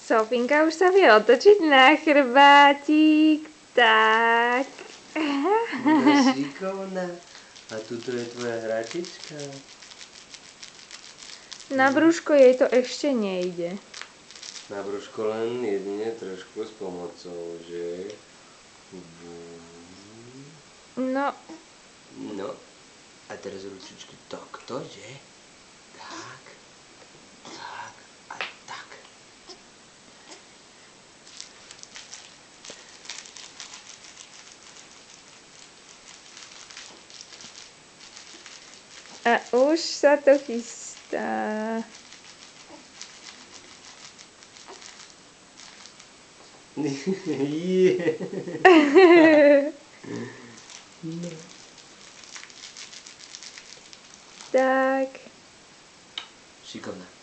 Sofinka už sa vie otočiť na chrbátik. Tak. No šikovná. A tuto je tvoja hračička. Na brúško jej to ešte nejde. Na brúško len jedine trošku s pomocou, že? No, No. A teraz ručičky takto, že? Tak. Tak. A tak. a už sa to chystá. No. Tak. Šikovná.